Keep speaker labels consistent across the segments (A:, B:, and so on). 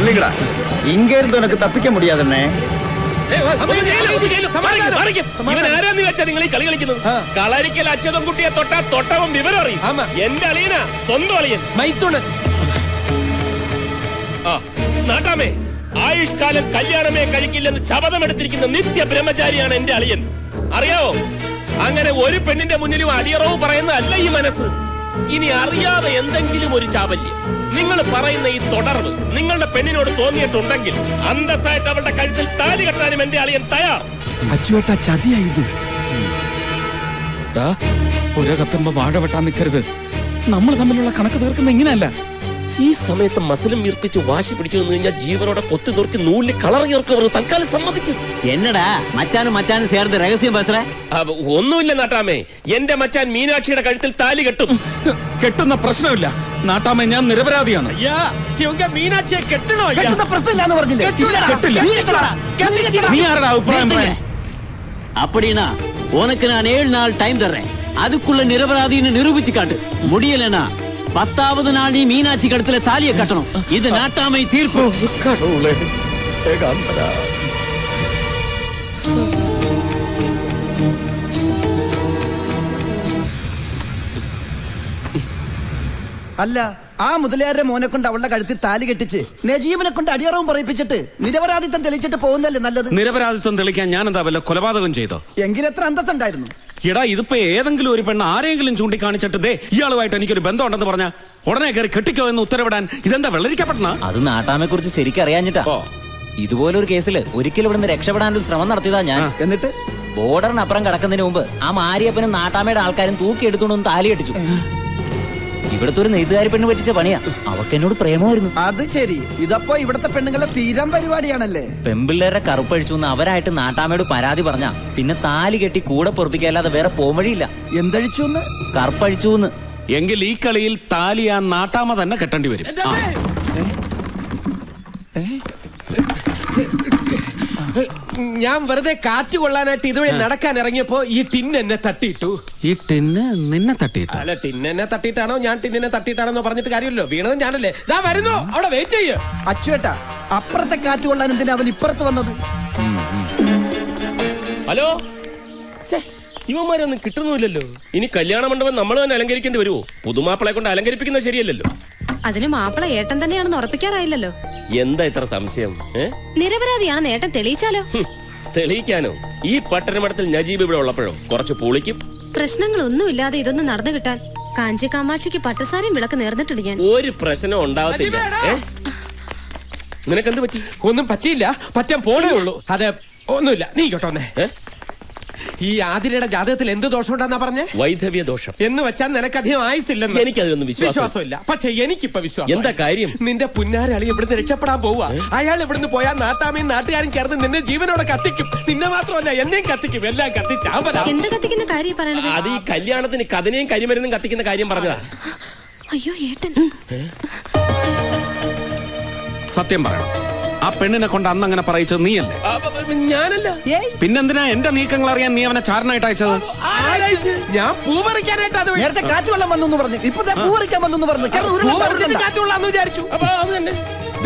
A: இல்லைங்களா இங்க இருந்து எனக்கு தப்பிக்க முடியாதுண்ணே.
B: കളരിക്കൽ അച്ഛനും കുട്ടിയെ തൊട്ടാ തൊട്ടവൻ വിവരം അറിയും. എന്റെ അളിയനാ, സ്വന്തം അളിയൻ മൈത്തുണൻ. നാട്ടാമേ, ആയുഷ്കാലം കല്യാണമേ കഴിക്കില്ലെന്ന് ശപഥമെടുത്തിരിക്കുന്ന നിത്യ ബ്രഹ്മചാരിയാണ് എന്റെ അളിയൻ. അറിയാവോ? അങ്ങനെ ഒരു പെണ്ണിന്റെ മുന്നിലും അടിയറവ് പറയുന്നതല്ല ഈ മനസ്സ്. ഇനി അറിയാതെ എന്തെങ്കിലും ഒരു ചാബല്യം നിങ്ങൾ പറയുന്ന ഈ തുടർവ് നിങ്ങളുടെ പെണ്ണിനോട് തോന്നിയിട്ടുണ്ടെങ്കിൽ അന്തസ്സായിട്ട് അവളുടെ കഴുത്തിൽ താലി കെട്ടാനും എന്റെ അളിയൻ തയ്യാർ.
C: അച്ചുവേട്ടാ, ചതിയായത്. പുര കത്തുമ്പോ വാഴ വെട്ടാൻ നിൽക്കരുത്. നമ്മൾ തമ്മിലുള്ള കണക്ക് തീർക്കുന്ന ഇങ്ങനെയല്ല.
B: ഈ സമയത്ത് മസിലും വീർപ്പിച്ച് വാശി പിടിച്ചു നിന്ന് കഴിഞ്ഞാൽ ജീവനോടെ കൊത്തി നോക്കി നൂലിൽ കളർ ചേർക്കവർ തൽക്കാലം സമ്മതിക്കും.
D: എന്നടാ മച്ചാനും ചേർന്ന് രഹസ്യം ബസ്റേ?
B: ഒന്നുമില്ല നാട്ടാമേ, എന്റെ മച്ചാൻ മീനാക്ഷിയുടെ കഴുത്തിൽ താലി കെട്ടും.
C: കെട്ടുന്ന പ്രശ്നമില്ല നാട്ടാമേ, ഞാൻ നിരപരാധിയാണ്.
B: മീനാക്ഷിയെ കെട്ടണോ?
C: നീ ആരുടെ അഭിപ്രായം പറയാൻ?
D: அப்படினா உனக்கு நான் 7 நாள் டைம் தர்றேன். அதுக்குள்ள நிரபராதின்னு நிரூபிச்சு காட்டு. முடியலனா 10வது நாள் நீ மீனாட்சி கழுத்துல தாலியை கட்டணும். இது நாட்டாமை தீர்ப்பு.
A: கடவுளே, ஏகாந்தரா.
E: അല്ല, ആ മുതലയാരുടെ മോനെ കൊണ്ട് അവളുടെ കഴുത്തിൽ താലി കെട്ടിച്ച് നജീബിനെ കൊണ്ട് അടിയറവും പറയിപ്പിച്ചിട്ട് നിരപരാധിത്വം തെളിയിച്ചിട്ട് പോകുന്നല്ലേ നല്ലത്.
C: നിരപരാധിത്വം തെളിയിക്കാൻ ഞാൻ എന്താ വല്ല കൊലപാതകം ചെയ്തോ?
E: എങ്കിലെത്ര അന്തസ്സുണ്ടായിരുന്നു.
C: എടാ, ഇതിപ്പോ ഏതെങ്കിലും ഒരു പെണ്ണ് ആരെങ്കിലും ചൂണ്ടിക്കാണിച്ചിട്ട് ദേ ഇയാളുമായിട്ട് എനിക്കൊരു ബന്ധം ഉണ്ടെന്ന് പറഞ്ഞ ഉടനെ കയറി കെട്ടിക്കോ എന്ന് ഉത്തരവിടാൻ ഇതെന്താ വെള്ളരിക്കപ്പെട്ട?
D: അത് നാട്ടാമെ കുറിച്ച് ശരിക്കും അറിയാഞ്ഞിട്ടാ. ഇതുപോലൊരു കേസില് ഒരിക്കലും ഇവിടുന്ന് രക്ഷപ്പെടാനൊരു ശ്രമം നടത്തിയതാ ഞാൻ.
E: എന്നിട്ട്
D: ബോർഡറിനപ്പുറം കടക്കുന്നതിന് മുമ്പ് ആ മാരിയപ്പനും നാട്ടാമയുടെ ആൾക്കാരും തൂക്കിയെടുത്തോണ്ട് താലി കെട്ടിച്ചു. ഇവിടുത്തെ ഒരു നെയ്ത്തുകാരി പെണ്ണ് പറ്റിച്ച പണിയാ. അവക്ക് എന്നോട് പ്രേമമായിരുന്നു.
E: അത് ശരി. ഇതപ്പോ ഇവിടുത്തെ പെണ്ണുങ്ങളെ തീരം പരിപാടിയാണല്ലേ?
D: പെമ്പിള്ളേരെ കറുപ്പഴിച്ചു എന്ന് അവരായിട്ട് നാട്ടാമയോട് പരാതി പറഞ്ഞ പിന്നെ താലി കെട്ടി കൂടെ പൊറപ്പിക്കല്ലാതെ വേറെ പോംവഴിയില്ല.
E: എന്തഴിച്ചു?
D: കറുപ്പഴിച്ചു.
C: എങ്കിൽ ഈ കളിയിൽ താലി ആ നാട്ടാമ തന്നെ കെട്ടേണ്ടി വരും.
B: ഞാൻ വെറുതെ കാറ്റ് കൊള്ളാനായിട്ട് ഇതുവഴി നടക്കാൻ ഇറങ്ങിയപ്പോ ഈ ടിന്ന് എന്നെ തട്ടിയിട്ടു.
C: ഈ ടിന്ന് നിന്നെ തട്ടിയിട്ടു?
B: അല്ല, ടിന്ന് എന്നെ തട്ടിയിട്ടാണോ ഞാൻ ടിന്നിനെ തട്ടിയിട്ടാണോ പറഞ്ഞിട്ട് കാര്യമല്ലോ. വീണത് ഞാനല്ലേ. ദാ വരുന്നു, അവിടെ വെയിറ്റ് ചെയ്യ.
E: അച്ചുവേട്ടാ, അപ്പുറത്തെ കാറ്റ് കൊള്ളാൻ എന്തിനാ അവൻ ഇപ്പുറത്ത് വന്നത്?
B: ഹലോ, ഇവന്മാരൊന്നും കിട്ടുന്നില്ലല്ലോ. ഇനി കല്യാണ മണ്ഡപം നമ്മൾ തന്നെ അലങ്കരിക്കേണ്ടി വരുമോ? പുതുമാപ്പിളെ കൊണ്ട് അലങ്കരിപ്പിക്കുന്നത് ശരിയല്ലല്ലോ.
F: അതിന് മാപ്പിള ഏട്ടൻ തന്നെയാണെന്ന് ഉറപ്പിക്കാറായില്ലല്ലോ.
B: എന്താ ഇത്ര സംശയം?
F: നിരപരാധിയാണെന്ന് ഏട്ടൻ തെളിയിച്ചാലോ?
B: തെളിയിക്കാനോ? ഈ പട്ടണമഠത്തിൽ നജീബ് ഇവിടെ ഉള്ളപ്പോഴോ കുറച്ച് പൊളിക്കും.
F: പ്രശ്നങ്ങളൊന്നുമില്ലാതെ ഇതൊന്നും നടന്നു കിട്ടാൻ കാഞ്ചി കാമാക്ഷിക്ക് പട്ടുസാരിയും വിളക്ക് നേർന്നിട്ടുണ്ട് ഞാൻ.
B: ഒരു പ്രശ്നം ഉണ്ടാവത്തില്ല. നിനക്കെന്ത് പറ്റി?
G: ഒന്നും പറ്റിയില്ല, പറ്റാൻ പോണേ ഉള്ളൂ. അതെ, ഒന്നുമില്ല. നീ കേട്ടോന്നേ, ഈ ആതിരയുടെ ജാതകത്തിൽ എന്ത് ദോഷം ഉണ്ടെന്നാ പറഞ്ഞേ?
B: വൈധവ്യ ദോഷം.
G: എന്ന് വെച്ചാൽ നിനക്കധികം ആയുസില്ലെന്ന്.
B: എനിക്കതിലൊന്നും വിശ്വാസമില്ല.
G: പക്ഷെ എനിക്കിപ്പോ വിശ്വാസം.
B: എന്താ കാര്യം?
G: നിന്റെ പുന്നാരളി ഇവിടുന്ന് രക്ഷപ്പെടാൻ പോവാ. അയാൾ ഇവിടുന്ന് പോയാൽ നാട്ടാമയും നാട്ടുകാരും ചേർന്ന് നിന്നെ ജീവനോടെ കത്തിക്കും. നിന്നെ മാത്രമല്ല എന്നെയും കത്തിക്കും. എല്ലാം കത്തിച്ചാമ്പലാ.
F: എന്ത് കത്തിക്കുന്ന കാര്യം പറയണത്?
B: അത് ഈ കല്യാണത്തിന് കഥനയും കരിമരുന്നും കത്തിക്കുന്ന കാര്യം പറഞ്ഞതാ.
F: അയ്യോ ഏട്ടൻ,
C: സത്യം പറയണം, ആ പെണ്ണിനെ കൊണ്ട് അന്ന് അങ്ങനെ പറയിച്ചത് നീയല്ലേ?
B: ഞാനല്ല.
C: പിന്നെന്തിനാ എന്റെ നീക്കങ്ങൾ അറിയാൻ നീ അവനെ ചാരനായിട്ട് അയച്ചത്?
G: ഞാൻ പൂ പറിക്കാനായിട്ട്. അത്
E: നേരത്തെ കാറ്റുവെള്ളം വന്നു പറഞ്ഞു, ഇപ്പൊ പൂ പറിക്കാൻ വന്നു പറഞ്ഞു.
G: കാറ്റുകൊള്ളാന്ന് വിചാരിച്ചു.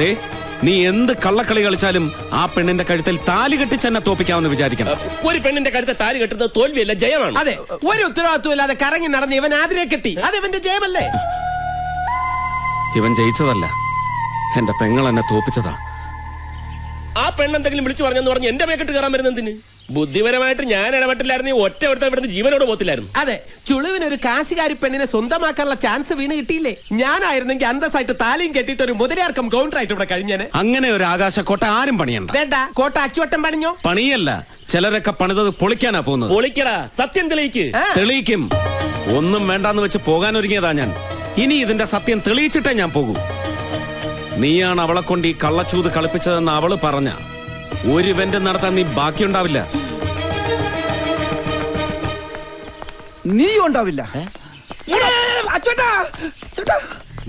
C: ദേ, നീ എന്ത് കള്ളക്കളി കളിച്ചാലും ആ പെണ്ണിന്റെ കഴുത്തിൽ താലി കെട്ടിച്ച് എന്നെ തോപ്പിക്കാമെന്ന് വിചാരിക്കണം.
B: ഒരു പെണ്ണിന്റെ കഴുത്തിൽ താലി കെട്ടുന്നത് തോൽവിയല്ല, ജയമാണ്.
G: അതെ, ഒരു ഉത്തരവാദിത്വം ഇല്ലാതെ കറങ്ങി നടന്ന് ഇവൻ ആതിരെ കെട്ടി. അത് ഇവന്റെ ജയമല്ലേ?
C: ഇവൻ ജയിച്ചതല്ല, എന്റെ പെങ്ങൾ എന്നെ തോപ്പിച്ചതാ.
B: ആ പെണ്ണെന്തെങ്കിലും വിളിച്ചു പറഞ്ഞെന്ന് പറഞ്ഞ് എന്റെ മേക്കെട്ട് കയറാൻ വരുന്നതിന്? ബുദ്ധിപരമായിട്ട് ഞാൻ ഇടപെട്ടില്ലായിരുന്നു, ഒറ്റ ഒരുത്തൻ ഇവിടുന്ന് ജീവനോട് പോത്തില്ലായിരുന്നു.
G: അതെ, ചുളുവിനൊരു കാശുകാരി പെണ്ണിനെ സ്വന്തമാക്കാനുള്ള ചാൻസ് വീണ് കിട്ടിയില്ലേ? ഞാനായിരുന്നെങ്കിൽ അന്തസ്സായിട്ട് താലിയും കെട്ടിയിട്ട് ഒരു മുതലാർക്കം കൗണ്ടറായിട്ട് ഇവിടെ കഴിഞ്ഞേനെ.
C: അങ്ങനെ ഒരു ആകാശക്കോട്ട ആരും പണിയണ്ട.
G: വേണ്ട, കോട്ട അച്ചുവട്ടം പണിഞ്ഞോ?
C: പണിയല്ല, ചിലരൊക്കെ പണിതത് പൊളിക്കാനാ പോകുന്നത്.
B: പൊളിക്കടാ, സത്യം തെളിയിക്ക്.
C: തെളിയിക്കും. ഒന്നും വേണ്ടാന്ന് വെച്ച് പോകാനൊരുങ്ങിയതാ ഞാൻ. ഇനി ഇതിന്റെ സത്യം തെളിയിച്ചിട്ടേ ഞാൻ പോകൂ. നീയാണ് അവളെ കൊണ്ട് ഈ കള്ളച്ചൂത് കളിപ്പിച്ചതെന്ന് അവള് പറഞ്ഞ ഒരു ഇവന്റ് നടത്താൻ നീ ബാക്കിയുണ്ടാവില്ല.
E: നീ ഉണ്ടാവില്ല.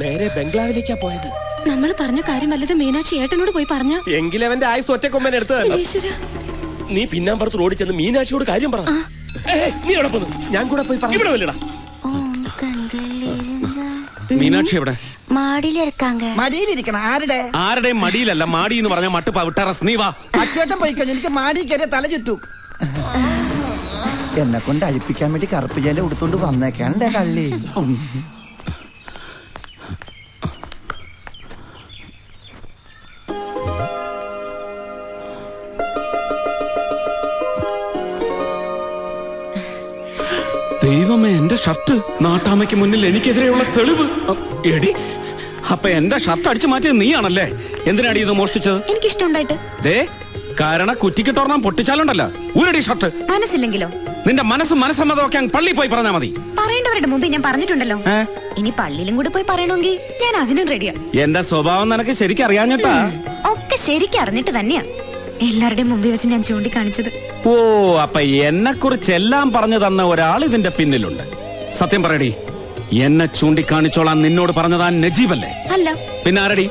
G: നേരെ ബംഗ്ലാവിലേക്കാ പോയത്.
F: നമ്മൾ പറഞ്ഞ കാര്യം വല്ലത് മീനാക്ഷി ഏട്ടനോട് പോയി പറഞ്ഞോ?
G: എങ്കിലവന്റെ ആയുസ് ഒറ്റക്കൊമ്പൻ എടുത്തതല്ലോ.
B: നീ പിന്നാമ്പുറത്ത് റോഡിൽ ചെന്ന് മീനാക്ഷിയോട് കാര്യം പറ. നീ എവിടെ പോന്നു?
G: ഞാൻ കൂടെ പോയി
B: ഇവിടെ വല്ലടാ.
C: മീനാക്ഷി എവിടെ?
H: மாடியில இருக்காங்க.
E: മടിയിലിരിക്കണം ആരുടെ?
C: ആരുടെയും മടിയിലല്ല, മാടി എന്ന് പറഞ്ഞ മട്ട് ടെറസ്. നീ വാ.
E: അച്ചോട്ടൻ പോയിക്കോ, എനിക്ക് മാടി കയറിയ തല ചുറ്റും. എന്നെ കൊണ്ട് അഴിപ്പിക്കാൻ വേണ്ടി കറുപ്പ് ജല എടുത്തോണ്ട് വന്നേക്കാണല്ലേ കള്ളി.
C: ദൈവമേ, എന്റെ ഷർട്ട്! നാട്ടാമയ്ക്ക് മുന്നിൽ എനിക്കെതിരെയുള്ള തെളിവ്. എടി, അപ്പൊ എന്റെ ഷർട്ട് അടിച്ചു മാറ്റിയത് നീയാണല്ലേ? എന്തിനാടി ഇത് മോഷ്ടിച്ചത്?
H: എനിക്കിഷ്ടമുണ്ടായിട്ട്.
C: ദേ, കാരണം കുറ്റിക്കിട്ടോർണം പൊട്ടിച്ചാലുണ്ടല്ല ഊരടി ഷർട്ട്.
H: മനസ്സില്ലെങ്കിലോ?
C: നിന്റെ മനസ്സമ്മതമൊക്കെ അങ്ങ് പള്ളി പോയി പറഞ്ഞാ മതി.
H: പറയേണ്ടവരുടെ മുമ്പ് ഞാൻ പറഞ്ഞിട്ടുണ്ടല്ലോ. ഇനി പള്ളിയിലും കൂടി പോയി പറയണമെങ്കിൽ ഞാൻ അതിനും റെഡിയാ.
C: എന്റെ സ്വഭാവം നിനക്ക് ശരിക്കും അറിയാഞ്ഞിട്ടാ.
H: ഒക്കെ ശരിക്കും അറിഞ്ഞിട്ട് തന്നെയാ എല്ലാവരുടെയും മുമ്പിൽ വെച്ച് ഞാൻ ചൂണ്ടിക്കാണിച്ചത്.
C: ഓ, അപ്പൊ എന്നെ കുറിച്ച് എല്ലാം പറഞ്ഞു തന്ന ഒരാൾ ഇതിന്റെ പിന്നിലുണ്ട്. സത്യം പറയടി, എന്നെ ചൂണ്ടിക്കാണിച്ചോളാൻ നിന്നോട് പറഞ്ഞതാ നജീബല്ലേ?
H: അല്ല.
C: പിന്നെ ആരടി?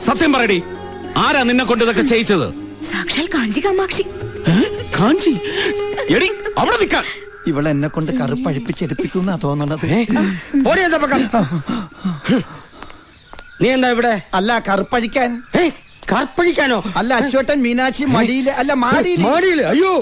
C: സത്യം പറയടി, ആരാ നിന്നെ കൊണ്ട് ഇതൊക്കെ ചെയ്യിച്ചത്?
H: സാക്ഷാൽ കാഞ്ചി കാമാക്ഷി.
C: കാഞ്ചി? എടി, അവിടെ നിൽക്കാൻ.
E: ഇവളെന്നെ കൊണ്ട് കറുപ്പഴിപ്പിച്ചെടുപ്പിക്കുന്നാ തോന്നണത്.
G: നീ എന്താ ഇവിടെ?
E: അല്ല, കറുപ്പഴിക്കാൻ.
G: കർപ്പഴിക്കാനോ?
E: അല്ല, അച്ചോട്ടൻ മീനാക്ഷി മടിയില്, അല്ല മാടിയില്.
G: മാടിയില്? അയ്യോ,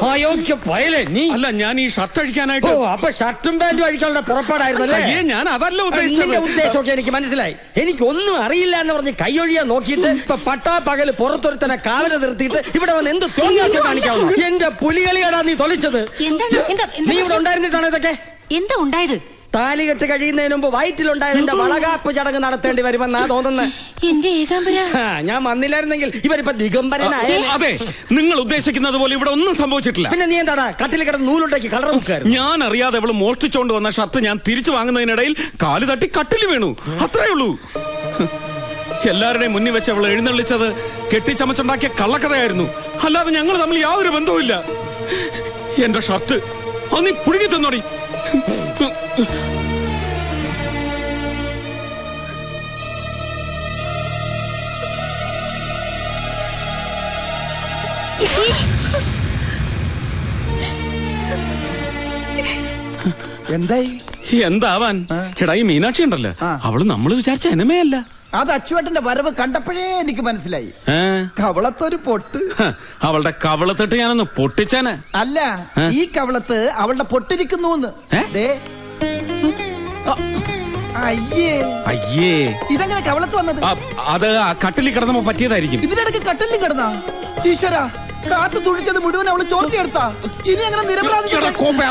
G: അയോഗ്യ പയലേ നീ.
C: അല്ല, ഞാൻ ഈ ഷർട്ട് അഴിക്കാനായിട്ട്.
G: അപ്പൊ ഷർട്ടും പാന്റും അഴിക്കാനുള്ള പുറപ്പാടായിരുന്നല്ലേ?
C: അയ്യേ, ഞാൻ അതല്ല ഉദ്ദേശിച്ചത്.
G: ഉദ്ദേശമൊക്കെ എനിക്ക് മനസ്സിലായി. എനിക്ക് ഒന്നും അറിയില്ല എന്ന് പറഞ്ഞ് കൈയൊഴിയാൻ നോക്കിയിട്ട് ഇപ്പൊ പട്ടാ പകല് പുറത്തൊരുത്തനെ കാവല നിർത്തിയിട്ട് ഇവിടെ വന്ന് എന്ത് തോന്നിയാസം കാണിക്കാവുന്നു? എന്റെ പുലികളിയാടാ നീ തൊലിച്ചത്. നീ ഇവിടെ ഉണ്ടായിരുന്നിട്ടാണ് ഇതൊക്കെ?
H: എന്താ ഉണ്ടായത്?
G: താലികെട്ട് കഴിയുന്നതിന് മുമ്പ് വയറ്റിലുണ്ടായതിന്റെ വളകാപ്പ് ചടങ്ങ് നടത്തേണ്ടി വരുമെന്നാ തോന്നുന്നത്.
H: എന്റെ ഏകാംബര,
G: ഞാൻ വന്നില്ലായിരുന്നെങ്കിൽ ഇവരിപ്പോ ദിഗംബരനായ.
C: അതെ, നിങ്ങൾ ഉദ്ദേശിക്കുന്നത് പോലെ ഇവിടെ ഒന്നും സംഭവിച്ചിട്ടില്ല.
G: പിന്നെ നീ എന്താടാ കട്ടിൽ കിടന്ന് നൂലുണ്ടാക്കി കളർ മുക്കായിരുന്നു?
C: ഞാൻ അറിയാതെ അവള് മോഷ്ടിച്ചോണ്ട് വന്ന ഷർട്ട് ഞാൻ തിരിച്ചു വാങ്ങുന്നതിനിടയിൽ കാല് തട്ടി കട്ടിൽ വീണു. അത്രേ ഉള്ളൂ. എല്ലാവരുടെയും മുന്നിൽ വെച്ച് അവൾ എഴുന്നള്ളിച്ചത് കെട്ടിച്ചമച്ചുണ്ടാക്കിയ കള്ളക്കഥയായിരുന്നു. അല്ലാതെ ഞങ്ങൾ തമ്മിൽ യാതൊരു ബന്ധവുമില്ല. എന്റെ ഷർട്ട് നീ പുഴുകി തന്നോടി.
E: എന്തായി?
C: എന്താവാൻ? എടാ, ഈ മീനാക്ഷി ഉണ്ടല്ലോ, അവള് നമ്മൾ വിചാരിച്ച എനമേ അല്ല.
E: അത് അച്ചുവേട്ടന്റെ വരവ് കണ്ടപ്പോഴേ എനിക്ക് മനസ്സിലായി. കവളത്തൊരു പൊട്ട്.
C: അവളുടെ കവളത്തിട്ട് ഞാനൊന്ന് പൊട്ടിച്ചാന്.
E: അല്ല, ഈ കവളത്ത് അവളുടെ പൊട്ടിരിക്കുന്നു. അയ്യേ,
C: അയ്യേ,
E: ഇതെങ്ങനെ കവളത്ത് വന്നത്?
C: അത് ആ കട്ടിലിൽ കിടന്നപ്പോ പറ്റിയതായിരിക്കും.
E: ഇതിനിടയ്ക്ക് കട്ടിലും കിടന്നാ? ഈശ്വര, കാത്തു തുഴിച്ചത് മുഴുവൻ അവള് ചോർത്തിയെടുത്താ. ഇനി അങ്ങനെ നിരപരാധി.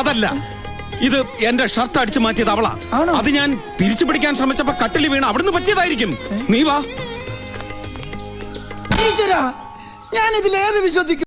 C: അതല്ല, ഇത് എന്റെ ഷർട്ട് അടിച്ചു മാറ്റിയത് അവളാ. അത് ഞാൻ തിരിച്ചു പിടിക്കാൻ ശ്രമിച്ചപ്പോ കട്ടിൽ വീണ് അവിടുന്ന് പറ്റിയതായിരിക്കും. നീ വാ.
E: ഈശ്വര, ഞാൻ ഇതിലേത് വിശ്വസിക്കും?